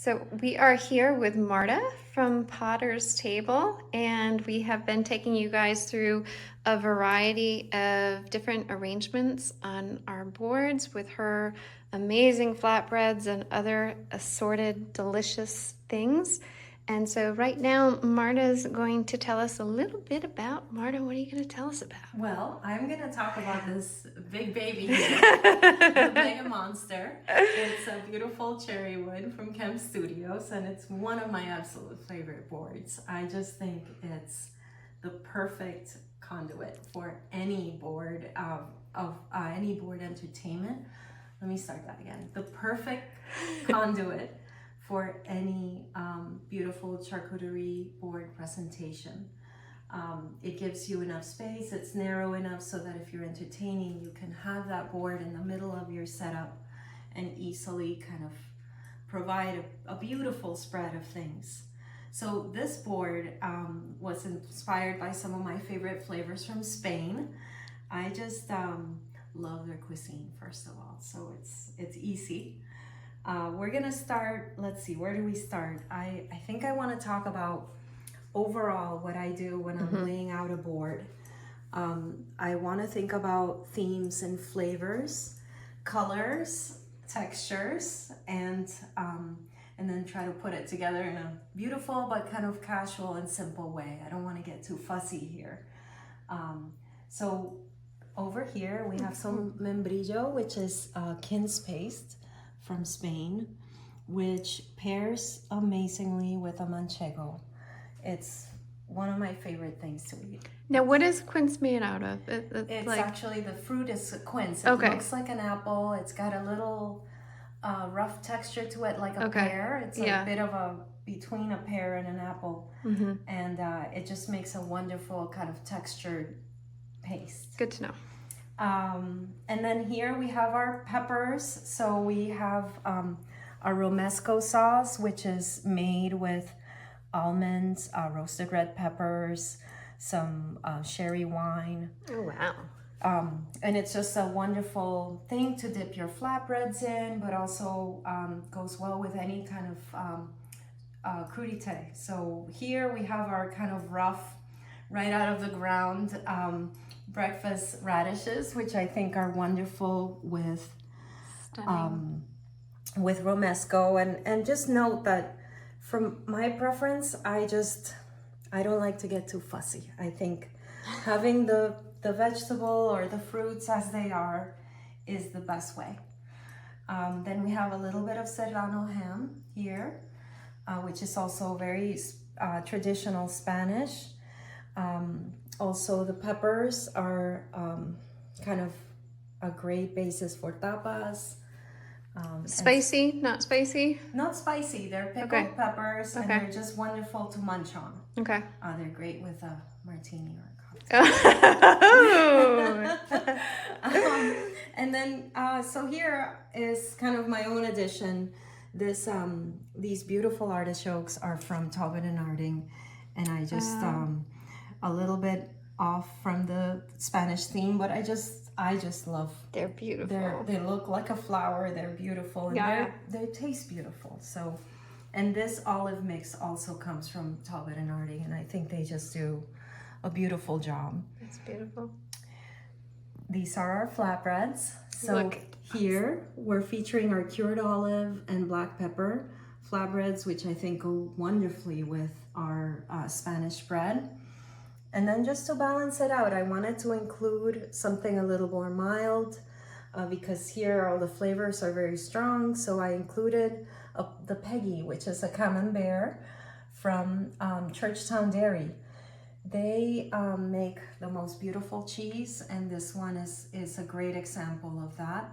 So we are here with Marta from Potter's Table, and we have been taking you guys through a variety of different arrangements on our boards with her amazing flatbreads and other assorted delicious things. And so right now, Marta's going to tell us a little bit about, Marta, what are you going to tell us about? Well, I'm going to talk about this big baby here, the Mega Monster. It's a beautiful cherry wood from KHEM Studios, and it's one of my absolute favorite boards. I just think it's the perfect conduit for any board of any board entertainment. Let me start that again. The perfect conduit for any beautiful charcuterie board presentation. It gives you enough space, it's narrow enough so that if you're entertaining, you can have that board in the middle of your setup and easily kind of provide a beautiful spread of things. So this board was inspired by some of my favorite flavors from Spain. I just love their cuisine, first of all, so it's easy. We're gonna start, let's see, where do we start? I think I wanna talk about overall what I do when I'm laying out a board. I wanna think about themes and flavors, colors, textures, and then try to put it together in a beautiful but kind of casual and simple way. I don't wanna get too fussy here. So over here we have some membrillo, which is quince paste from Spain, which pairs amazingly with a manchego. It's one of my favorite things to eat. Now, what is quince made out of? It's like... actually, the fruit is quince. It Okay. looks like an apple. It's got a little rough texture to it, like a pear. It's a bit of a, between a pear and an apple. And it just makes a wonderful kind of textured paste. Good to know. And then here we have our peppers. So we have our romesco sauce, which is made with almonds, roasted red peppers, some sherry wine. Oh, wow. And it's just a wonderful thing to dip your flatbreads in, but also goes well with any kind of crudité. So here we have our kind of rough, right out of the ground, breakfast radishes, which I think are wonderful with romesco. And just note that from my preference, I don't like to get too fussy. I think having the vegetable or the fruits as they are is the best way. Then we have a little bit of serrano ham here, which is also very traditional Spanish. Also, the peppers are kind of a great basis for tapas. Spicy? Not spicy? Not spicy. They're pickled peppers, and they're just wonderful to munch on. Okay. They're great with a martini or a cocktail. And then, so here is kind of my own addition. These beautiful artichokes are from Tobin and Arding, and I just a little bit off from the Spanish theme, but I just love. They're beautiful. They look like a flower. They're beautiful, and they taste beautiful. So, and this olive mix also comes from Tobin and Arding, and I think they just do a beautiful job. It's beautiful. These are our flatbreads. So here we're featuring our cured olive and black pepper flatbreads, which I think go wonderfully with our Spanish bread. And then just to balance it out, I wanted to include something a little more mild because here all the flavors are very strong. So I included the Peggy, which is a camembert from Churchtown Dairy. They make the most beautiful cheese, and this one is a great example of that.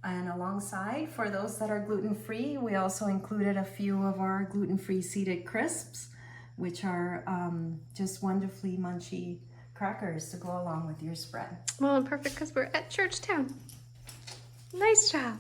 And alongside, for those that are gluten-free, we also included a few of our gluten-free seeded crisps, which are just wonderfully munchy crackers to go along with your spread. Well, and perfect because we're at Churchtown. Nice job.